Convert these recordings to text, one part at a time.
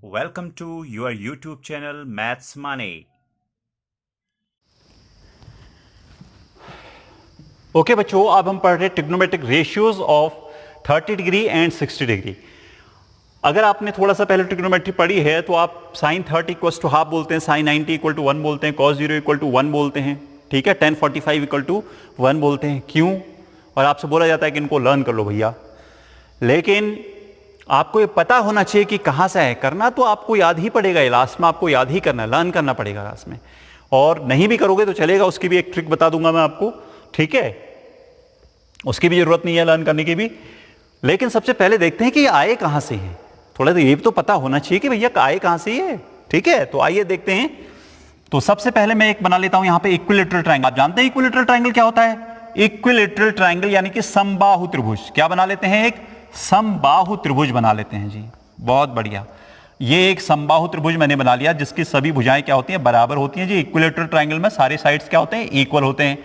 Welcome to your YouTube channel Maths Money. Okay बच्चों, अब हम पढ़ रहे trigonometric ratios of 30 degree and 60 degree. अगर आपने थोड़ा सा पहले ट्रिग्नोमेट्री पढ़ी है तो आप साइन 30 इक्वल टू हाफ बोलते हैं, साइन 90 इक्वल टू 1 बोलते हैं, कॉस 0 इक्वल टू 1 बोलते हैं, ठीक है, tan 45 इक्वल टू 1 बोलते हैं। क्यों? और आपसे बोला जाता है कि इनको लर्न कर लो भैया, लेकिन आपको ये पता होना चाहिए कि कहाँ से है। करना तो आपको याद ही पड़ेगा, लास्ट में आपको याद ही करना है, लर्न करना पड़ेगा लास्ट में। और नहीं भी करोगे तो चलेगा, उसकी भी एक ट्रिक बता दूंगा मैं आपको, ठीक है, उसकी भी जरूरत नहीं है लर्न करने की भी। लेकिन सबसे पहले देखते हैं कि ये आए कहाँ से हैं। थोड़ा तो ये भी तो पता होना चाहिए कि भैया आए कहाँ से है, ठीक है। तो आइए देखते हैं। तो सबसे पहले मैं एक बना लेता हूं यहां पे इक्विलैटरल ट्रायंगल। आप जानते हैं इक्विलैटरल ट्रायंगल क्या होता है? इक्विलैटरल ट्रायंगल यानी कि समबाहु त्रिभुज। क्या बना लेते हैं? एक समबाहु त्रिभुज बना लेते हैं जी। बहुत बढ़िया, ये एक समबाहु त्रिभुज मैंने बना लिया जिसकी सभी भुजाएं क्या होती हैं? बराबर होती हैं जी। इक्विलैटरल ट्रायंगल में सारे साइड्स क्या होते हैं? इक्वल होते हैं,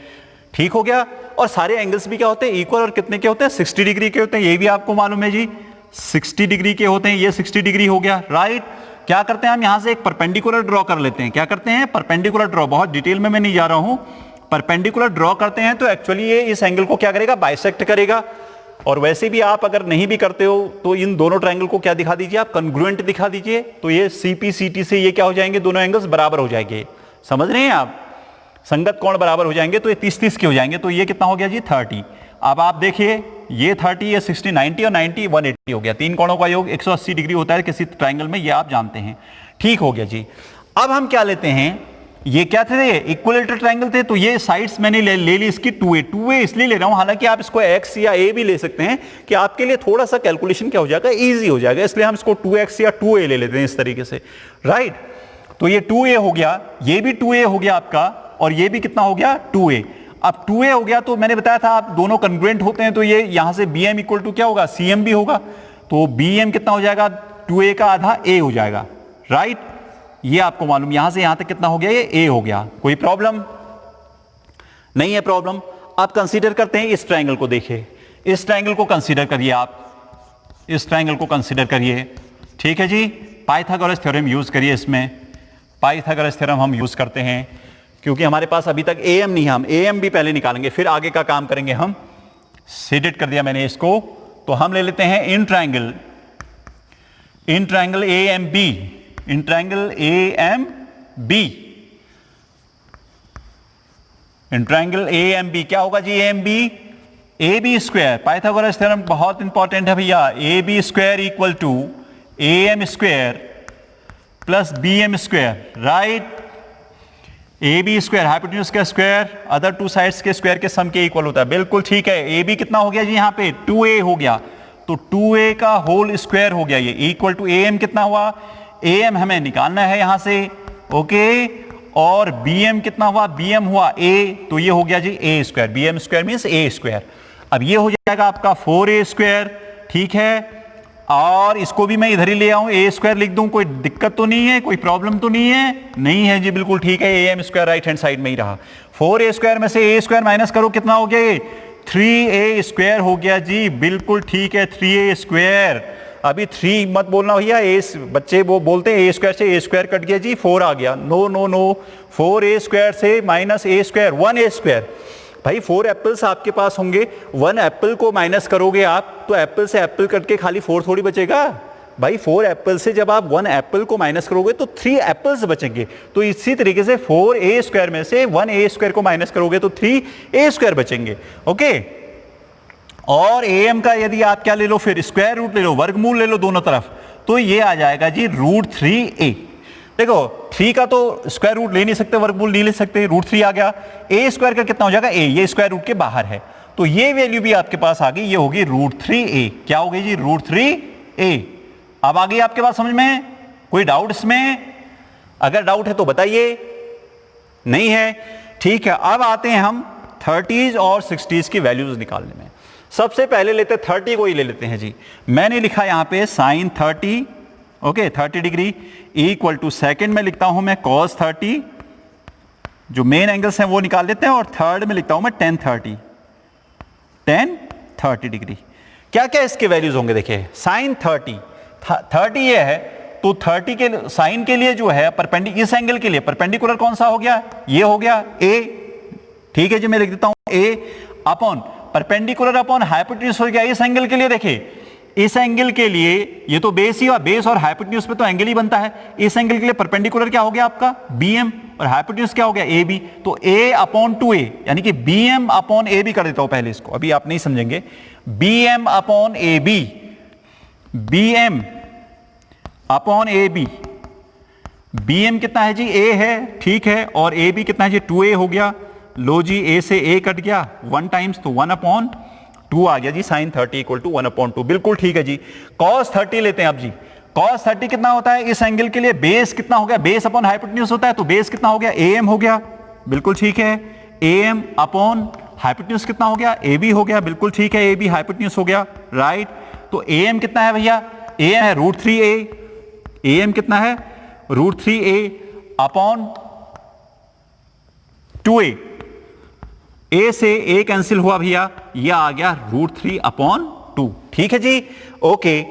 ठीक हो गया। और सारे एंगल्स भी क्या होते हैं? इक्वल। और कितने के होते हैं? 60 डिग्री के होते हैं, ये भी आपको मालूम है जी, 60 डिग्री के होते हैं। ये 60 डिग्री हो गया, राइट। क्या करते हैं हम यहां से एक परपेंडिकुलर ड्रॉ कर लेते हैं। क्या करते हैं? Perpendicular draw. बहुत डिटेल में मैं नहीं जा रहा हूं, परपेंडिकुलर ड्रॉ करते हैं तो एक्चुअली ये इस एंगल को क्या करेगा? बाइसेक्ट करेगा। और वैसे भी आप अगर नहीं भी करते हो तो इन दोनों ट्रायंगल को क्या दिखा दीजिए? आप कॉन्ग्रुएंट दिखा दीजिए। तो ये सीपी सीटी से ये क्या हो जाएंगे? दोनों एंगल्स बराबर हो जाएंगे। समझ रहे हैं आप? संगत कोण बराबर हो जाएंगे तो ये 30-30 के हो जाएंगे। तो ये कितना हो गया जी? 30। अब आप देखिए, ये 30, ये 60, 90 और 90 180 हो गया। तीन कोणों का योग 180 डिग्री होता है किसी ट्रायंगल में, ये आप जानते हैं, ठीक हो गया जी। अब हम क्या लेते हैं? ये क्या थे? इक्विलैटरल ट्रायंगल थे। तो ये साइड्स मैंने ले ली इसकी 2a। 2a इसलिए ले रहा हूं, हालांकि आप इसको x या a भी ले सकते हैं कि आपके लिए थोड़ा सा कैलकुलेशन क्या हो जाएगा? इजी हो जाएगा। इसलिए हम इसको 2x या 2a ले लेते हैं इस तरीके से, राइट। तो ये 2a हो गया, ये भी 2a हो गया आपका, और ये भी कितना हो गया? 2a। अब 2a हो गया तो मैंने बताया था आप दोनों कॉन्ग्रुएंट होते हैं, तो ये यहां से bm इक्वल टू क्या होगा? cm भी होगा। तो bm कितना हो जाएगा? 2a का आधा a हो जाएगा, राइट। ये आपको मालूम, यहां से यहां तक कितना हो गया? ये a हो गया। कोई प्रॉब्लम नहीं है? प्रॉब्लम आप कंसीडर करते हैं इस ट्रायंगल को। देखिए, इस ट्रायंगल को कंसीडर करिए, आप इस ट्रायंगल को कंसीडर करिए, ठीक है जी। पाइथागोरस थ्योरम यूज करिए। इसमें पाइथागोरस थ्योरम हम यूज करते हैं क्योंकि हमारे पास अभी तक am नहीं है। हम am भी पहले निकालेंगे, फिर आगे का काम करेंगे हम। शेडेड कर दिया मैंने इसको। तो हम ले लेते हैं in triangle AMB, in triangle AMB, in triangle AMB क्या होगा जी? AMB AB square, Pythagoras theorem बहुत इंपॉर्टेंट है भैया। AB square equal to AM square plus BM square, right. AB square hypotenuse का स्क्वायर अदर टू साइड्स के स्क्वायर के सम के इक्वल होता है, बिल्कुल ठीक है। AB कितना हो गया जी? यहाँ पे 2a हो गया, तो 2a का होल स्क्वायर हो गया ये, इक्वल टू AM कितना हुआ? AM हमें निकालना है यहां से, ओके। और BM कितना हुआ? BM हुआ a, तो ये हो गया जी a square. BM square means a square. अब ये हो जाएगा आपका 4a स्क्वायर, ठीक है। और इसको भी मैं इधर ही ले आऊं, a स्क्वायर लिख दूं, कोई दिक्कत तो नहीं है? कोई प्रॉब्लम तो नहीं है? नहीं है जी, बिल्कुल ठीक है। AM square right hand side में ही रहा। 4a स्क्वायर में से a स्क्वायर माइनस करो, कितना हो गया? ये 3a स्क्वायर हो गया जी, बिल्कुल ठीक है, 3a स्क्वायर। अभी 3 मत बोलना भैया, बच्चे वो बोलते हैं a स्क्वायर से a स्क्वायर कट गया जी, 4 आ गया। No no no, 4a square से minus a square 1a square. भाई 4 एप्पल्स आपके पास होंगे, 1 एप्पल को माइनस करोगे आप तो एप्पल से एप्पल कट के खाली 4 थोड़ी बचेगा भाई। 4 एप्पल से जब आप 1 एप्पल को माइनस करोगे तो 3 एप्पल्स बचेंगे। तो इसी तरीके से 4a स्क्वायर में से 1a स्क्वायर को माइनस करोगे तो 3a स्क्वायर बचेंगे, ओके। और am का यदि आप क्या ले लो? फिर स्क्वायर रूट ले लो, वर्गमूल ले लो दोनों तरफ, तो ये आ जाएगा जी √3a। देखो 3 का तो स्क्वायर रूट ले नहीं सकते, वर्गमूल नहीं ले सकते, √3 आ गया। a स्क्वायर का कितना हो जाएगा? a, ये स्क्वायर रूट के बाहर है, तो ये वैल्यू भी आपके पास आ गई, ये होगी √3a। क्या हो गई जी? √3a। अब आ गई आपके पास समझ में? कोई डाउट इसमें? अगर डाउट है तो बताइए। नहीं है? ठीक है। अब आते हैं हम 30s और 60s की वैल्यूज निकालने में। सबसे पहले लेते 30 को ही ले लेते हैं जी। मैंने लिखा यहां पे sine 30, okay, 30 degree equal to, second में लिखता हूं मैं cos 30, जो मेन एंगल्स हैं वो निकाल लेते हैं, और थर्ड में लिखता हूं मैं tan 30 डिग्री। क्या क्या इसके वैल्यूज होंगे? देखिए साइन 30 ये है, तो 30 के साइन के लिए जो है इस एंगल के लिए परपेंडिकुलर कौन सा हो गया, ये हो गया ए, ठीक है जी, मैं लिख देता हूं ए अपॉन परपेंडिकुलर अपॉन हाइपोटेन्यूज हो गया इस एंगल के लिए। देखिए इस एंगल के लिए ये तो बेस ही हुआ, बेस और हाइपोटेन्यूज पे तो एंगल ही बनता है। इस एंगल के लिए परपेंडिकुलर क्या हो गया आपका BM और हाइपोटेन्यूज क्या हो गया AB, तो A अपॉन 2A यानी कि BM अपॉन AB कर देता हूं पहले इसको, अभी आप नहीं समझेंगे। BM upon AB, BM upon AB, BM कितना है जी, A है, ठीक है, और AB कितना है जी 2A हो गया। लो जी A से A कट गया 1 टाइम्स, तो 1 अपॉन 2 आ गया जी, साइन 30 इक्वल टू 1 अपॉन 2, बिल्कुल ठीक है जी। कॉस 30 लेते हैं अब जी, कॉस 30 कितना होता है इस एंगल के लिए, बेस कितना हो गया, बेस अपॉन हाइपोटेन्यूज होता है, तो बेस कितना हो गया AM हो गया, बिल्कुल ठीक है। AM अपॉन हाइपोटेन्यूज कितना हो गया, AB हो गया, बिल्कुल ठीक है, AB हाइपोटेन्यूज हो गया, राइट। तो AM कितना है भैया, AM है √3A, AM कितना है √3A अपॉन 2A, A से A कैंसिल हुआ भैया, यह आ गया √3 अपॉन 2, ठीक है जी, ओके।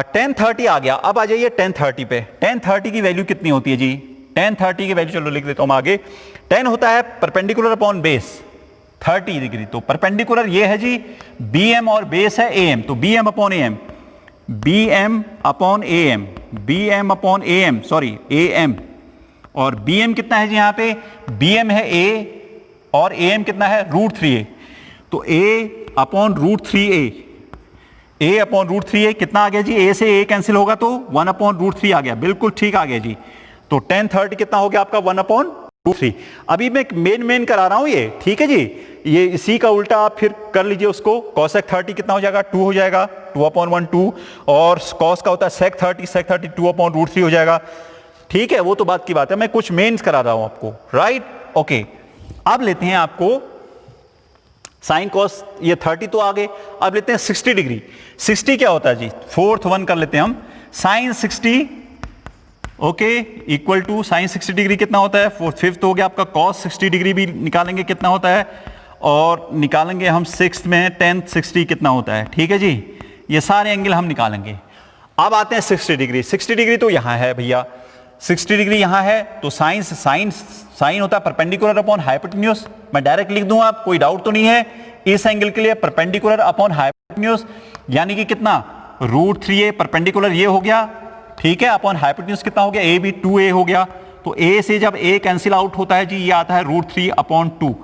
tan 30 आ गया। अब आ जाइए tan 30 पे। tan 30 की वैल्यू कितनी होती है जी, tan 30 की वैल्यू चलो लिख देता हूं आगे। tan होता है परपेंडिकुलर अपॉन बेस 30 डिग्री, तो परपेंडिकुलर ये है जी BM और बेस है AM, तो BM upon AM, BM upon AM, BM upon AM, sorry AM, और BM कितना है जी यहाँ पे, BM है A और AM कितना है √3A, तो A upon √3A, A upon √3A कितना आ गया जी, A से A कैंसिल होगा तो 1 अपॉन √3 आ गया, बिल्कुल ठीक आ गया जी। तो tan 30 कितना हो गया आपका 1 अपॉन √3। अभी मैं मेन करा रहा हूं ये, ठीक है जी, ये इसी का उल्टा आप फिर कर लीजिए उसको। cosec 30 कितना हो जाएगा, 2 हो जाएगा, 2 अपॉन 1 2, और cos का होता है sec 30 2 अपॉन √3 हो जाएगा, ठीक है, वो तो बात की बात है, मैं कुछ मेन्स करा रहा हूं आपको, राइट, ओके। अब लेते हैं आपको साइन कॉस, ये 30 तो आ गए, अब लेते हैं 60 डिग्री। 60 क्या होता है जी, 4th वन कर लेते हैं हम, sine 60 okay equal to sine 60 degree कितना होता है, 5th हो गया आपका, कॉस 60 डिग्री भी निकालेंगे कितना होता है, और निकालेंगे हम 6th में tan 60 कितना होता है, ठीक है जी, ये सारे एंगल हम निकालेंगे। अब आते हैं 60 डिग्री। 60 डिग्री तो यहां है भैया, 60 डिग्री यहां है, तो साइन होता है परपेंडिकुलर अपॉन हाइपोटेन्यूज, मैं डायरेक्ट लिख दूंगा, आप कोई डाउट तो नहीं है। इस एंगल के लिए परपेंडिकुलर अपॉन हाइपोटेन्यूज यानी कि कितना √3A, परपेंडिकुलर ये हो गया, ठीक है, अपॉन हाइपोटेन्यूज कितना हो गया, A भी 2A हो गया, तो A से जब A कैंसिल आउट होता है जी, ये आता है √3 अपॉन 2।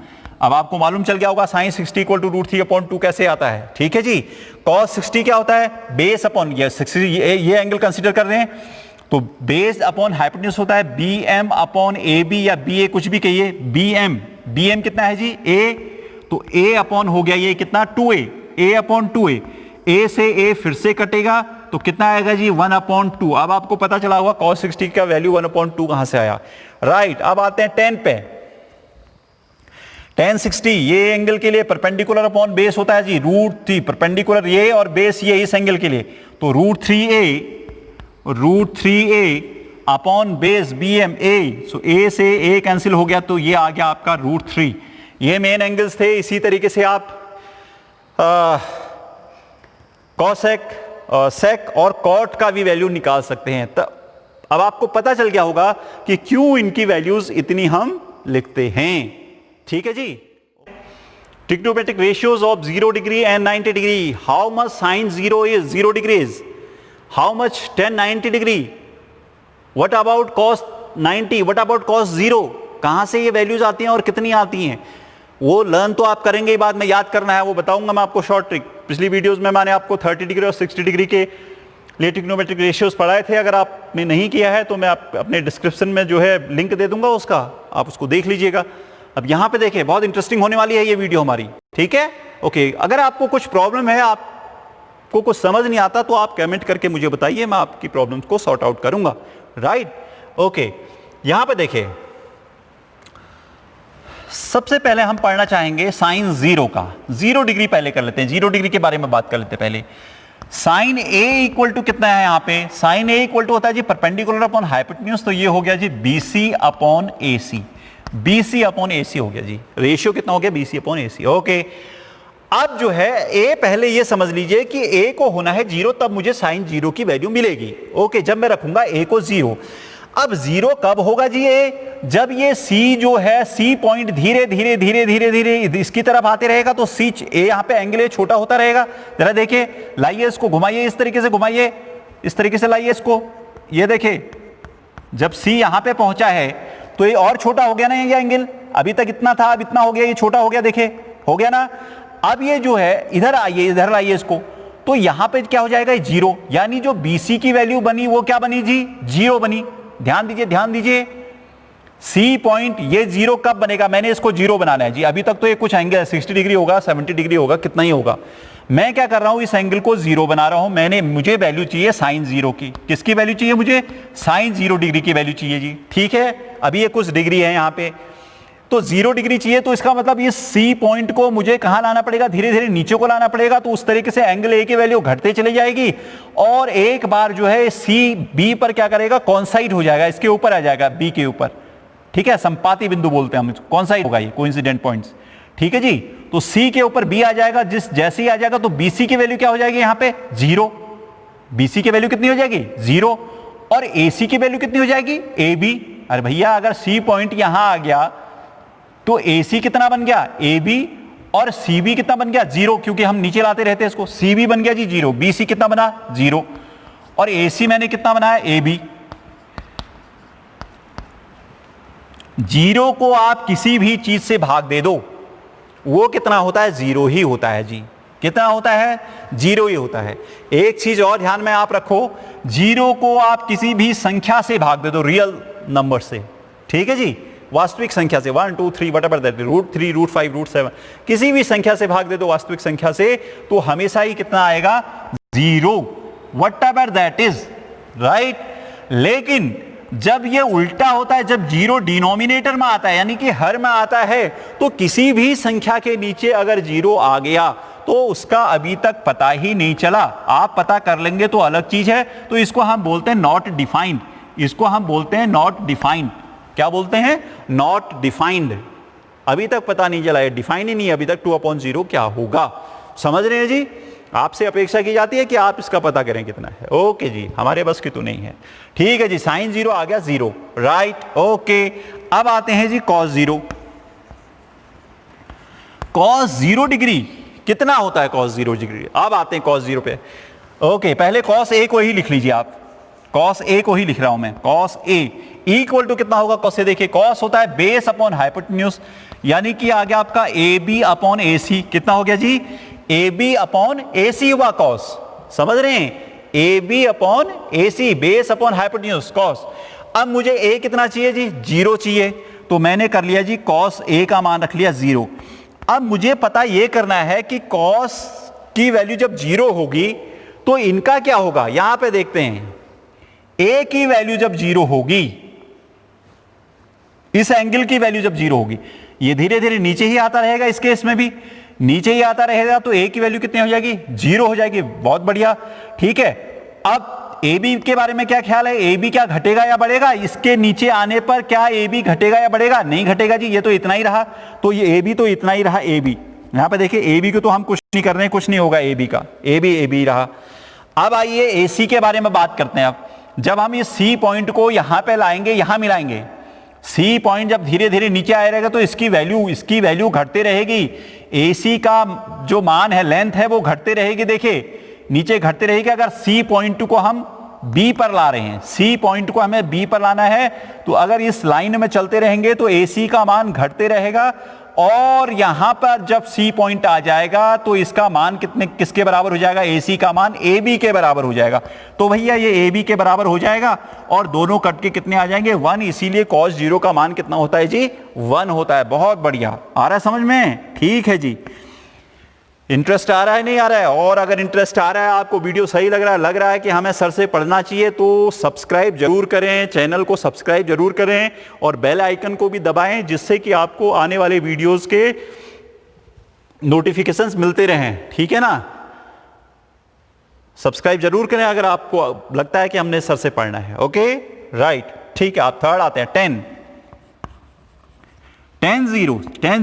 अब आपको मालूम चल गया होगा साइन 60 इक्वल टू √3 अपॉन 2 कैसे आता है, ठीक है जी। कॉस 60 क्या होता है, बेस अपॉन ये 60, ये एंगल कंसीडर कर रहे हैं, तो बेस अपॉन हाइपोटेन्यूज होता है BM अपॉन AB या BA कुछ भी कहिए, BM कितना है जी A, तो A अपॉन हो गया ये कितना 2A, A upon 2A, A से A फिर से कटेगा तो कितना आएगा जी 1 अपॉन 2। अब आपको पता चला होगा cos 60 का वैल्यू 1 अपॉन 2 कहां से आया, राइट। अब आते हैं tan पे। tan 60 ये एंगल के लिए परपेंडिकुलर अपॉन बेस होता है जी √3, परपेंडिकुलर ये और बेस ये इस एंगल के लिए, तो √3A upon base BM A, so A से A कैंसिल हो गया, तो ये आ गया आपका √3। ये मेन एंगल्स थे। इसी तरीके से आप कॉसेक, सेक और कॉट का भी वैल्यू निकाल सकते हैं। अब आपको पता चल गया होगा कि क्यों इनकी वैल्यूज इतनी हम लिखते हैं, ठीक है जी। Trigonometric ratios of 0 degree and 90 degree, how much sine 0 degrees, how much tan 90 degree, what about cos 90, what about cos 0, कहां से ये वैल्यूज आती हैं और कितनी आती हैं, वो लर्न तो आप करेंगे ही, बाद में याद करना है, वो बताऊंगा मैं आपको शॉर्ट ट्रिक। पिछली वीडियोस में मैंने आपको 30 डिग्री और 60 डिग्री के लिए ट्रिग्नोमेट्रिक रेशियोज पढ़ाए थे, अगर आपने नहीं किया है तो मैं अपने डिस्क्रिप्शन में जो है लिंक दे दूंगा उसका, आप उसको देख लीजिएगा। अब यहां पे देखिए बहुत इंटरेस्टिंग होने वाली है ये वीडियो हमारी, ठीक है, ओके। अगर आपको कुछ प्रॉब्लम है, आपको कुछ समझ नहीं आता, तो आप कमेंट करके मुझे बताइए, मैं आपकी प्रॉब्लम्स को सॉर्ट आउट करूंगा, राइट, ओके। यहां पे देखिए सबसे पहले हम पढ़ना चाहेंगे साइन 0 का। 0 डिग्री पहले कर लेते हैं, 0 डिग्री के बारे में बात कर लेते हैं पहले। साइन A इक्वल टू कितना है यहाँ पे, साइन A इक्वल टू होता है जी परपेंडिकुलर अपॉन हाइपोटेन्यूज, तो ये हो गया जी BC upon AC, BC upon AC हो गया जी, रेशियो कितना हो गया BC अपॉन AC, ओके। अब जो है ए, पहले ये समझ लीजिए कि ए को होना है 0, तब मुझे साइन 0 की वैल्यू मिलेगी। ओके, जब मैं रखूंगा ए को 0। अब 0 कब होगा जी ए? जब ये सी जो है, सी पॉइंट धीरे धीरे धीरे धीरे धीरे इसकी तरफ आते रहेगा, तो सी ए यहां पे एंगल ए छोटा होता रहेगा। जरा देखिए, लाइए इसको घुमाइए, इस तरीके से घुमाइए, इस तरीके से लाइए इसको। ये देखिए, जब सी यहां पे पहुंचा है तो ये और छोटा हो गया ना ये एंगल। अभी तक इतना था, अब इतना हो गया, ये छोटा हो गया, देखे हो गया ना। अब ये जो है इधर आइए, इधर लाइए इसको, तो यहां पे क्या हो जाएगा? 0, यानी जो BC की वैल्यू बनी वो क्या बनी जी? 0 बनी। ध्यान दीजिए, ध्यान दीजिए, सी पॉइंट ये 0 कब बनेगा? मैंने इसको 0 बनाना है जी। अभी तक तो ये कुछ एंगल 60 डिग्री होगा, 70 डिग्री होगा, कितना ही होगा। मैं क्या कर रहा हूं, इस एंगल को 0 बना रहा हूं। मुझे वैल्यू चाहिए साइन 0 की। किसकी वैल्यू चाहिए मुझे? साइन 0 डिग्री की वैल्यू चाहिए जी। ठीक है, अभी ये कुछ डिग्री है यहां पे, तो 0 डिग्री चाहिए। तो इसका मतलब ये सी पॉइंट को मुझे कहां लाना पड़ेगा? धीरे धीरे नीचे को लाना पड़ेगा। तो उस तरीके से एंगल ए की वैल्यू घटते चली जाएगी, और एक बार जो है सी बी पर क्या करेगा? कॉन्साइड हो जाएगा, इसके ऊपर आ जाएगा, बी के ऊपर। ठीक है, संपाती बिंदु बोलते हैं हम, कॉन्साइड होगा ये, कोइंसिडेंट पॉइंट्स। ठीक है जी, तो सी के ऊपर बी आ जाएगा। जैसे ही आ जाएगा तो बीसी की वैल्यू क्या हो जाएगी? यहां पे 0। बीसी की वैल्यू कितनी हो जाएगी? 0। और एसी की वैल्यू कितनी हो जाएगी? A B. अरे भैया, अगर सी पॉइंट यहां आ गया तो AC कितना बन गया? AB। और CB कितना बन गया? 0, क्योंकि हम नीचे लाते रहते हैं इसको। CB बन गया जी 0। BC कितना बना? 0। और AC मैंने कितना बनाया? AB। 0 को आप किसी भी चीज से भाग दे दो, वो कितना होता है? 0 ही होता है जी। कितना होता है? 0 ही होता है। एक चीज और ध्यान में आप रखो, 0 को आप किसी भी संख्या से भाग दे दो, रियल नंबर से। ठीक है जी, वास्तविक संख्या से, 1 2 3 वट एवर दैट, √3 √5 √7, किसी भी संख्या से भाग दे दो वास्तविक संख्या से, तो हमेशा ही कितना आएगा? 0, what ever that is, right. लेकिन जब ये उल्टा होता है, जब 0 डिनोमिनेटर में आता है, यानी कि हर में आता है, तो किसी भी संख्या के नीचे अगर 0 आ गया तो उसका अभी तक पता ही नहीं चला। आप पता कर लेंगे तो अलग चीज है। तो इसको हम बोलते हैं नॉट डिफाइंड। इसको हम बोलते हैं नॉट डिफाइंड। क्या बोलते हैं? Not defined. अभी तक पता नहीं चला है, डिफाइन ही नहीं अभी तक 2/0 क्या होगा। समझ रहे हैं जी? आपसे अपेक्षा की जाती है कि आप इसका पता करें कितना है। ओके जी, हमारे बस की तो नहीं है। ठीक है जी, साइन 0 आ गया 0, राइट। ओके, अब आते हैं जी cos 0। cos 0 डिग्री कितना होता है? cos 0 degree. अब आते हैं cos 0 पे। ओके, पहले cos A को ही लिख लीजिए आप। cos A को ही लिख रहा हूं मैं। cos A इक्वल टू कितना होगा? cos A देखिए, cos होता है बेस अपॉन हाइपोटेन्यूज, यानी कि आ गया आपका AB अपॉन AC। कितना हो गया जी? AB अपॉन AC हुआ cos। समझ रहे हैं? AB upon AC, base upon hypotenuse, cos। अब मुझे A कितना चाहिए जी? 0 चाहिए। तो मैंने कर लिया जी, cos A का मान रख लिया 0। अब मुझे पता यह करना है कि cos की वैल्यू जब 0 होगी तो इनका क्या होगा? यहां पे देखते हैं, A की वैल्यू जब 0 होगी, इस एंगल की वैल्यू जब 0 होगी, ये धीरे धीरे नीचे ही आता रहेगा, इस केस में भी नीचे ही आता रहेगा, तो A की वैल्यू कितनी हो जाएगी? 0 हो जाएगी। बहुत बढ़िया, ठीक है। अब AB के बारे में क्या ख्याल है? AB क्या घटेगा या बढ़ेगा? इसके नीचे आने पर क्या AB घटेगा या बढ़ेगा? नहीं घटेगा जी, ये तो इतना ही रहा। तो ये AB तो इतना ही रहा। AB यहां पे देखिए, AB को तो हम कुछ नहीं कर रहे हैं, कुछ नहीं होगा AB का, AB रहा। अब आइए AC के बारे में बात करते हैं। अब जब हम ये C पॉइंट को यहां पे लाएंगे, यहां मिलाएंगे, C पॉइंट जब धीरे धीरे नीचे आया रहेगा तो इसकी वैल्यू घटती रहेगी। AC का जो मान है, लेंथ है, वो घटते रहेगी। देखिए नीचे घटते रहेगी। अगर C पॉइंट को हम B पर ला रहे हैं, C पॉइंट को हमें B पर लाना है, तो अगर इस लाइन में चलते रहेंगे तो AC का मान घटते रहेगा, और यहां पर जब C पॉइंट आ जाएगा तो इसका मान किसके बराबर हो जाएगा? AC का मान AB के बराबर हो जाएगा। तो भैया ये AB के बराबर हो जाएगा, और दोनों कट के कितने आ जाएंगे? 1। इसीलिए cos 0 का मान कितना होता है जी? 1 होता है। बहुत बढ़िया, आ रहा है समझ में? ठीक है जी। इंटरेस्ट आ रहा है, नहीं आ रहा है? और अगर इंटरेस्ट आ रहा है, आपको वीडियो सही लग रहा है कि हमें सर से पढ़ना चाहिए, तो सब्सक्राइब जरूर करें, चैनल को सब्सक्राइब जरूर करें, और बेल आइकन को भी दबाएं, जिससे कि आपको आने वाले वीडियोस के नोटिफिकेशंस मिलते रहें। ठीक है ना? सब्सक्राइब जरूर करें अगर आपको लगता है कि हमने सर से पढ़ना है। ओके, राइट, ठीक है। आप थर्ड आते हैं, 10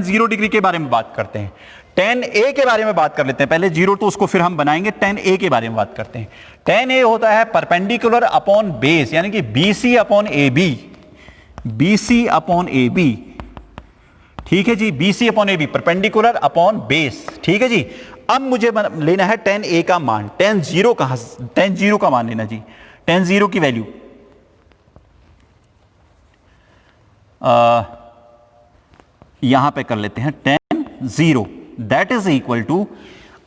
0 डिग्री के बारे में बात करते हैं। tan A के बारे में बात कर लेते हैं पहले, जीरो तो उसको फिर हम बनाएंगे, tan A के बारे में बात करते हैं। tan A होता है परपेंडिकुलर अपॉन बेस, यानी कि BC upon AB, BC upon AB, ठीक है जी, BC upon AB, perpendicular upon base, ठीक है जी। अब मुझे लेना है tan A का मान, tan 0 का मान लेना जी, tan 0 की वैल्यू यहां पे कर लेते हैं tan 0, that is equal to,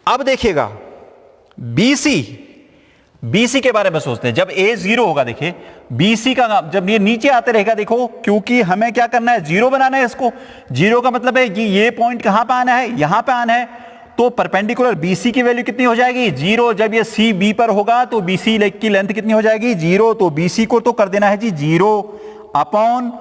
अब देखिएगा BC के बारे में सोचते हैं, जब A 0 होगा, देखिए BC का जब ये नीचे आते रहेगा, देखो क्योंकि हमें क्या करना है, 0 बनाना है इसको, 0 का मतलब है कि ये पॉइंट कहां पे आना है, यहां पे आना है, तो परपेंडिकुलर BC की वैल्यू कितनी हो जाएगी, 0। जब ये CB पर होगा तो BC की लेंथ कितनी हो जाएगी, 0, तो BC को तो कर देना है जी 0 अपॉन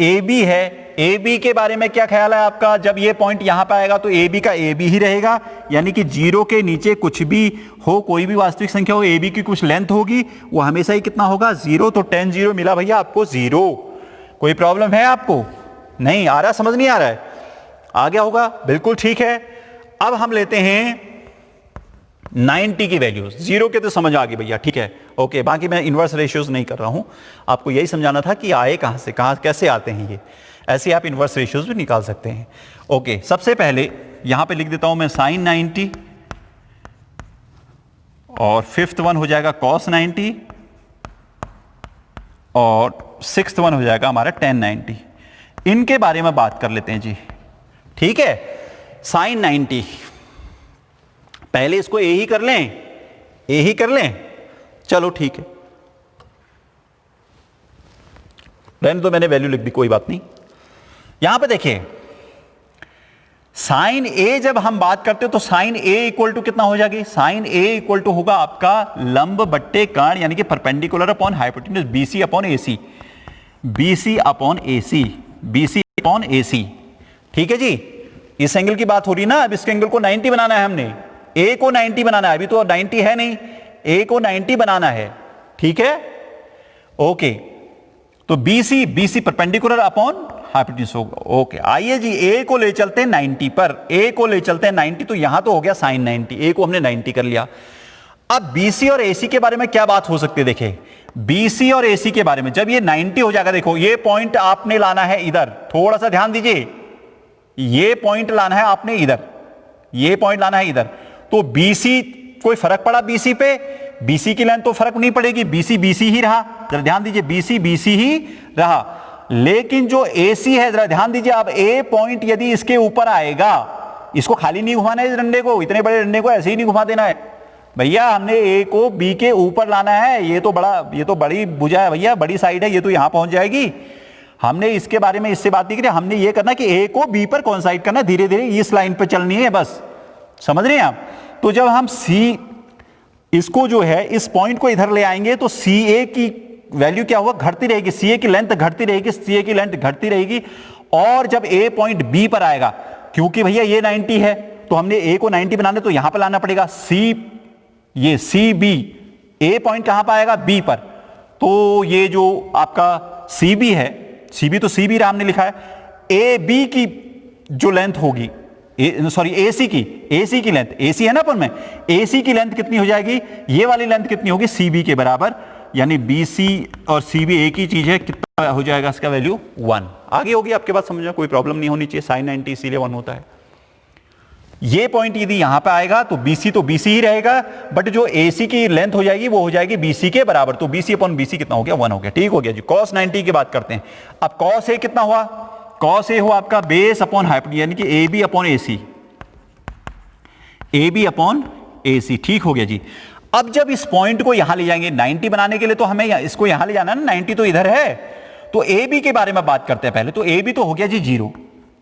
AB है। AB के बारे में क्या ख्याल है आपका, जब ये पॉइंट यहां पे आएगा तो AB का AB ही रहेगा, यानी कि 0 के नीचे कुछ भी हो, कोई भी वास्तविक संख्या हो, AB की कुछ लेंथ होगी, वो हमेशा ही कितना होगा, 0। तो tan 0 मिला भैया आपको 0। कोई प्रॉब्लम है आपको, नहीं आ रहा, समझ नहीं आ रहा है, आ गया होगा, बिल्कुल ठीक है। अब हम लेते हैं 90 की वैल्यूज, 0 के तो समझ आ गई भैया, ठीक है, ओके। बाकी मैं इनवर्स रेशियोज नहीं कर रहा हूं, आपको यही समझाना था कि आए कहां से, कहां कैसे आते हैं ये, ऐसे आप इनवर्स रेशियोज भी निकाल सकते हैं। ओके, सबसे पहले यहां पे लिख देता हूं मैं sin 90, और फिफ्थ वन हो जाएगा cos 90, और सिक्स्थ वन हो जाएगा हमारा tan 90। इनके बारे में बात कर लेते हैं जी, ठीक है। sin 90, पहले इसको ए ही कर लें, चलो ठीक है, रहने दो, मैंने वैल्यू लिख दी, कोई बात नहीं। यहां पे देखिए साइन ए जब हम बात करते हो तो साइन ए इक्वल टू कितना हो जाएगी, साइन ए इक्वल टू होगा आपका लंब बट्टे कर्ण, यानी कि perpendicular upon hypotenuse, BC upon AC, BC upon AC, BC upon AC, ठीक है जी। इस एंगल की बात हो रही ना, अब इस एंगल को 90 बनाना है, हमने A को 90 बनाना है, अभी तो 90 है नहीं, A को 90 बनाना है, ठीक है, ओके। तो BC परपेंडिकुलर अपॉन हाइपोटेन्यूज होगा, ओके। आइए जी A को ले चलते हैं 90 पर, A को ले चलते हैं 90, तो यहां तो हो गया sin 90, A को हमने 90 कर लिया। अब BC और AC के बारे में क्या बात हो सकती है, देखें BC और AC के बारे में, जब ये 90 हो जाएगा, देखो ये पॉइंट आपने लाना है इधर, थोड़ा सा ध्यान दीजिए, ये पॉइंट लाना है आपने इधर, ये पॉइंट लाना है इधर, तो BC कोई फर्क पड़ा BC पे, BC की लेंथ तो फर्क नहीं पड़ेगी, BC ही रहा, जरा ध्यान दीजिए, BC ही रहा। लेकिन जो AC है, जरा ध्यान दीजिए, अब A पॉइंट यदि इसके ऊपर आएगा, इसको खाली नहीं घुमाना है, इस डंडे को, इतने बड़े डंडे को ऐसे ही नहीं घुमा देना है भैया, हमने A को B के ऊपर लाना है, ये तो बड़ी भुजा है भैया, बड़ी साइड है, ये तो यहां पहुंच जाएगी। हमने इसके बारे में इससे बात नहीं करी, हमने ये करना कि A को B पर कॉन्साइड करना, धीरे धीरे इस लाइन पर चलनी है, बस समझ रहे हैं आप। तो जब हम इसको जो है इस पॉइंट को इधर ले आएंगे तो CA की वैल्यू क्या होगा, घटती रहेगी, CA की लेंथ घटती रहेगी, CA की लेंथ घटती रहेगी। और जब A पॉइंट B पर आएगा, क्योंकि भैया ये 90 है तो हमने A को 90 बनाने, तो यहां पर लाना पड़ेगा ये CB, A पॉइंट कहां पर आएगा, B पर, तो ये जो आपका CB है, CB तो CB हमने लिखा है, AB की जो लेंथ होगी, सॉरी AC की लेंथ, AC है ना अपन में, AC की लेंथ कितनी हो जाएगी, ये वाली लेंथ कितनी होगी, CB के बराबर, यानी BC और CB एक ही चीज है, कितना हो जाएगा इसका वैल्यू 1। आगे होगी आपके बात समझ में, कोई प्रॉब्लम नहीं होनी चाहिए, sin 90 इसीलिए 1 होता है। ये पॉइंट यदि यहां पे आएगा तो BC ही रहेगा, बट जो AC की लेंथ हो जाएगी वो हो जाएगी BC के बराबर, तो BC अपॉन BC कितना हो गया, 1 हो गया, ठीक हो गया जी। cos 90 की बात करते हैं। अब cos A कितना हुआ, cos A हुआ आपका बेस अपॉन हाइपोटेन्यूज, यानी कि AB upon AC, AB upon AC, ठीक हो गया जी। अब जब इस पॉइंट को यहां ले जाएंगे 90 बनाने के लिए, तो हमें इसको यहां ले जाना है ना, 90 तो इधर है, तो AB के बारे में बात करते हैं पहले। तो AB तो हो गया जी 0,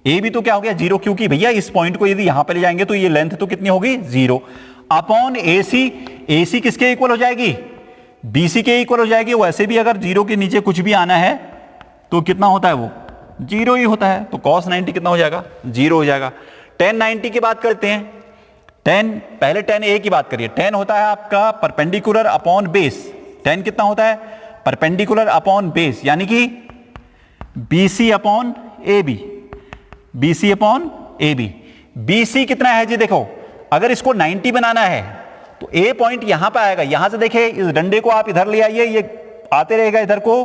AB तो क्या हो गया 0, क्योंकि भैया इस पॉइंट को यदि यहां पे ले जाएंगे तो ये लेंथ तो कितनी होगी 0 अपॉन AC किसके इक्वल हो जाएगी, BC के इक्वल हो जाएगी। वैसे भी अगर 0 के नीचे कुछ भी आना है तो कितना होता है, वो 0 ही होता है, तो cos 90 कितना हो जाएगा, 0 हो जाएगा। tan 90 की बात करते हैं, पहले tan A की बात करिए। tan होता है आपका परपेंडिकुलर अपॉन बेस, tan कितना होता है, परपेंडिकुलर अपॉन बेस, यानी कि BC upon AB, BC upon AB, BC कितना है जी, देखो अगर इसको 90 बनाना है तो A पॉइंट यहां पे आएगा, यहां से देखिए इस डंडे को आप इधर ले आइए, ये आते रहेगा इधर को,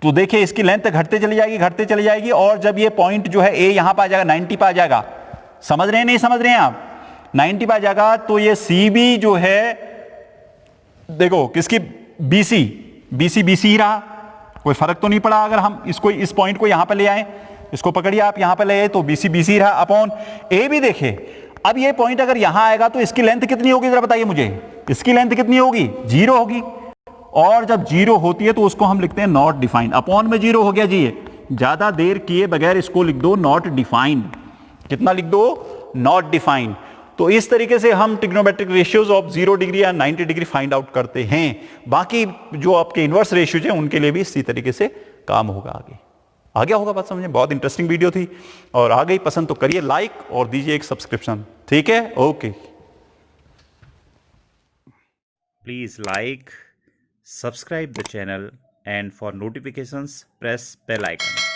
तो देखिए इसकी लेंथ घटते चली जाएगी और जब ये पॉइंट जो है A यहां पे आ जाएगा, 90 पे आ जाएगा, समझ रहे हैं नहीं समझ रहे हैं आप, 90 पे आ जाएगा तो ये CB जो है देखो किसकी, BC ही रहा, कोई फर्क तो नहीं पड़ा। अगर हम इसको इस पॉइंट को यहां पे ले आए, इसको पकड़िए आप, यहां पे ले आए तो BC रहा अपॉन A भी देखिए। अब ये पॉइंट अगर यहां आएगा तो इसकी लेंथ कितनी होगी जरा बताइए मुझे, इसकी लेंथ कितनी होगी, 0 होगी, और जब 0 होती है तो उसको हम लिखते हैं नॉट डिफाइंड, अपॉन में 0 हो गया जी, ये ज्यादा देर किए बगैर इसको लिख दो नॉट डिफाइंड, कितना लिख दो, नॉट डिफाइंड। तो इस तरीके से हम ट्रिग्नोमेट्रिक रेशियोज ऑफ 0 डिग्री या 90 डिग्री फाइंड आउट करते हैं। बाकी जो आपके इनवर्स रेशियोज हैं उनके लिए भी इसी तरीके से काम होगा। आगे आ गया होगा बात समझ में, बहुत इंटरेस्टिंग वीडियो थी, और आ गई पसंद तो करिए लाइक और दीजिए एक सब्सक्रिप्शन, ठीक है, okay. Please like, subscribe the channel, and for notifications press bell icon.